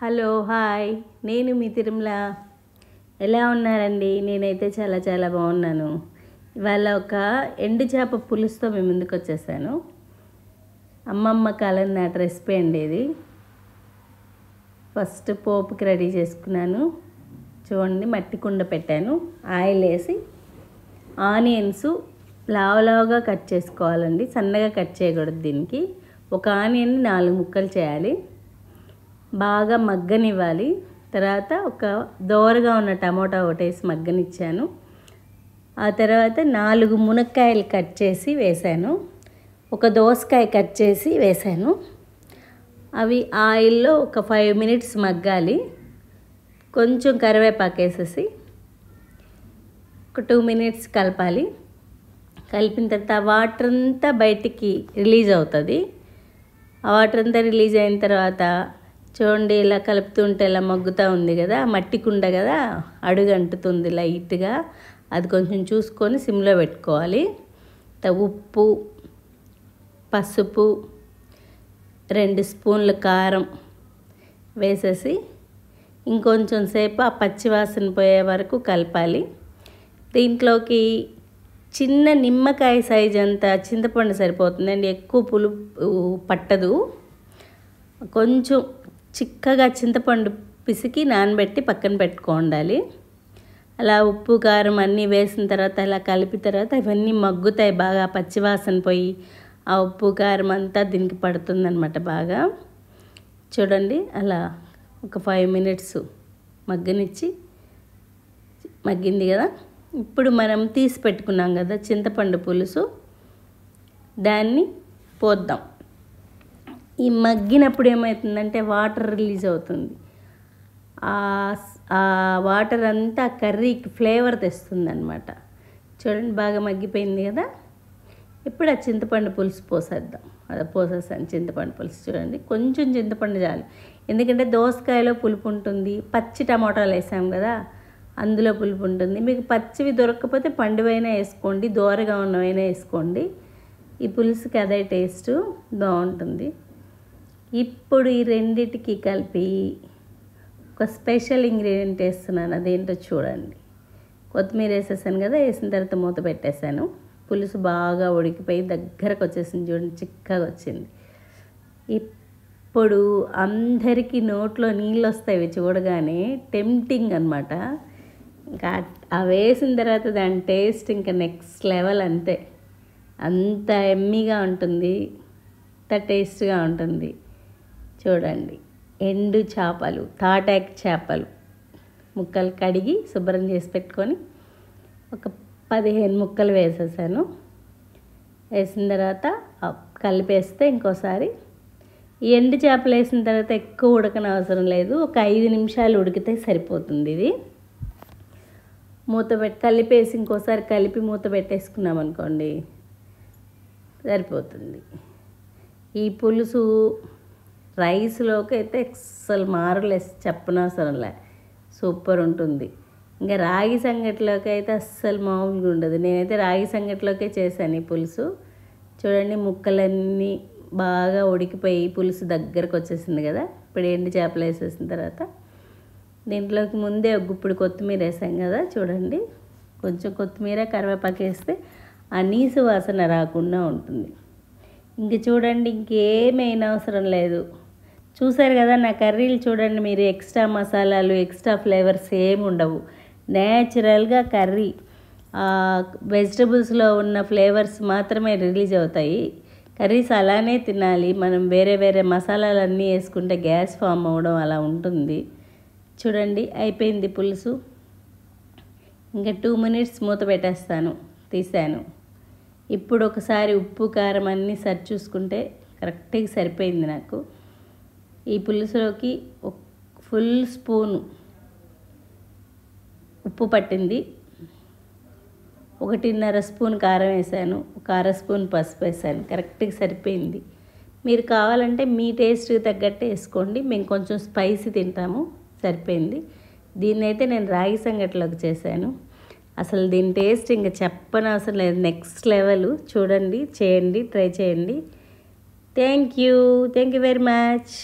Hello hi, నేను మీ తిరుమల. ఎలా ఉన్నారండి? నేనైతే చాలా చాలా బాగున్నాను. ఇవాళ ఒక ఎండు చేప పులుసుతో మీ ముందుకు వచ్చేసాను. అమ్మమ్మ కాలం నాటి రెసిపీ అండి ఇది. ఫస్ట్ పోపుకి రెడీ చేసుకున్నాను. చూడండి, మట్టి కుండ పెట్టాను. ఆయిల్ వేసి ఆనియన్స్ లావులావుగా కట్ చేసుకోవాలండి, సన్నగా కట్ చేయకూడదు. దీనికి ఒక ఆనియన్ని 4 ముక్కలు చేయాలి, బాగా మగ్గనివ్వాలి. తర్వాత ఒక దోరగా ఉన్న టమోటా ఒకటేసి మగ్గనిచ్చాను. ఆ తర్వాత 4 మునక్కాయలు కట్ చేసి వేశాను, ఒక దోసకాయ కట్ చేసి వేశాను. అవి ఆయిల్లో ఒక 5 మినిట్స్ మగ్గాలి. కొంచెం కరివేపాకు వేసేసి ఒక 2 మినిట్స్ కలపాలి. కలిపిన తర్వాత వాటర్ అంతా బయటికి రిలీజ్ అవుతుంది. ఆ వాటర్ అంతా రిలీజ్ అయిన తర్వాత చూడండి, ఇలా కలుపుతుంటే ఇలా మగ్గుతూ ఉంది కదా, మట్టి కుండ కదా, అడుగు అంటుతుంది లైట్గా. అది కొంచెం చూసుకొని సిమ్లో పెట్టుకోవాలి. ఉప్పు, పసుపు, 2 స్పూన్ల కారం వేసేసి ఇంకొంచెం సేపు ఆ పచ్చివాసన పోయే వరకు కలపాలి. దీంట్లోకి చిన్న నిమ్మకాయ సైజ్ అంత చింతపండు సరిపోతుందండి, ఎక్కువ పులుపు పట్టదు. కొంచెం చిక్కగా చింతపండు పిసికి నానబెట్టి పక్కన పెట్టుకోండాలి. అలా ఉప్పు కారం అన్నీ వేసిన తర్వాత అలా కలిపిన తర్వాత ఇవన్నీ మగ్గుతాయి బాగా, పచ్చివాసన పోయి ఆ ఉప్పు కారం అంతా దీనికి పడుతుందన్నమాట బాగా. చూడండి, అలా ఒక 5 మినిట్స్ మగ్గనిచ్చి మగ్గింది కదా. ఇప్పుడు మనం తీసి పెట్టుకున్నాం కదా చింతపండు పులుసు, దాన్ని పోద్దాం. ఈ మగ్గినప్పుడు ఏమవుతుందంటే వాటర్ రిలీజ్ అవుతుంది. ఆ వాటర్ అంతా కర్రీకి ఫ్లేవర్ తెస్తుంది అనమాట. చూడండి, బాగా మగ్గిపోయింది కదా. ఇప్పుడు ఆ చింతపండు పులుసు పోసేద్దాం. అదే పోసేసాను చింతపండు పులుసు. చూడండి, కొంచెం చింతపండు చాలు, ఎందుకంటే దోసకాయలో పులుపు ఉంటుంది, పచ్చి టమాటాలు వేసాం కదా, అందులో పులుపు ఉంటుంది. మీకు పచ్చివి దొరకకపోతే పండువైనా వేసుకోండి, దోరగా ఉన్నవైనా వేసుకోండి. ఈ పులుసుకి అదే టేస్ట్ బాగుంటుంది. ఇప్పుడు ఈ రెండిటికి కలిపి ఒక స్పెషల్ ఇంగ్రీడియంట్ వేస్తున్నాను. అదేంటో చూడండి. కొత్తిమీర వేసేసాను కదా, వేసిన తర్వాత మూత పెట్టేశాను. పులుసు బాగా ఉడికిపోయి దగ్గరకు వచ్చేసింది. చూడండి, చిక్కగా వచ్చింది. ఇప్పుడు అందరికీ నోట్లో నీళ్ళు వస్తాయి చూడగానే, టెంప్టింగ్ అనమాట. ఇంకా అవి వేసిన తర్వాత దాని టేస్ట్ ఇంకా నెక్స్ట్ లెవెల్. అంతే, అంత ఎమ్మీగా ఉంటుంది, అంత టేస్ట్గా ఉంటుంది. చూడండి, ఎండు చేపలు, తాటాకు చేపలు ముక్కలు కడిగి శుభ్రం చేసి పెట్టుకొని ఒక 15 ముక్కలు వేసేసాను. వేసిన తర్వాత కలిపేస్తే ఇంకోసారి ఈ ఎండు చేపలు వేసిన తర్వాత ఎక్కువ ఉడకనవసరం లేదు, ఒక 5 నిమిషాలు ఉడికితే సరిపోతుంది. ఇది మూత పెట్టి కలిపేసి ఇంకోసారి కలిపి మూత పెట్టేసుకున్నాం అనుకోండి, సరిపోతుంది. ఈ పులుసు రైస్లోకి అయితే అస్సలు మారలేసి చెప్పనవసరంలే, సూపర్ ఉంటుంది. ఇంకా రాగి సంగటిలోకి అయితే అస్సలు మామూలుగా ఉండదు. నేనైతే రాగి సంగటిలోకే చేశాను ఈ పులుసు. చూడండి, ముక్కలన్నీ బాగా ఉడికిపోయి పులుసు దగ్గరకు వచ్చేసింది కదా. ఇప్పుడు ఎండు చేపలు వేసేసిన తర్వాత దీంట్లోకి ముందే ఒక గుప్పుడు కొత్తిమీర వేసాం కదా. చూడండి, కొంచెం కొత్తిమీర కరివేపాకు వేస్తే ఆ నీసు వాసన రాకుండా ఉంటుంది. ఇంక చూడండి, ఇంకేమైనా అవసరం లేదు. చూసారు కదా నా కర్రీలు, చూడండి మీరు, ఎక్స్ట్రా మసాలాలు, ఎక్స్ట్రా ఫ్లేవర్స్ ఏమి ఉండవు. న్యాచురల్గా కర్రీ వెజిటబుల్స్లో ఉన్న ఫ్లేవర్స్ మాత్రమే రిలీజ్ అవుతాయి. కర్రీస్ అలానే తినాలి. మనం వేరే వేరే మసాలాలన్నీ వేసుకుంటే గ్యాస్ ఫామ్ అవ్వడం అలా ఉంటుంది. చూడండి, అయిపోయింది పులుసు. ఇంకా 2 మినిట్స్ మూత పెట్టేస్తాను. తీసాను. ఇప్పుడు ఒకసారి ఉప్పు కారం అన్నీ సరి చూసుకుంటే కరెక్ట్గా సరిపోయింది నాకు. ఈ పులుసులోకి ఒక ఫుల్ స్పూను ఉప్పు పట్టింది, 1.5 స్పూన్ కారం వేసాను, ఒక 1/2 స్పూన్ పసుపు వేసాను. కరెక్ట్గా సరిపోయింది. మీరు కావాలంటే మీ టేస్ట్కి తగ్గట్టు వేసుకోండి. మేము కొంచెం స్పైసీ తింటాము, సరిపోయింది. దీన్నైతే నేను రాగి సంగటిలోకి చేశాను. అసలు దీని టేస్ట్ ఇంకా చెప్పనవసరం లేదు, నెక్స్ట్ లెవెల్. చూడండి, చేయండి, ట్రై చేయండి. Thank you very much.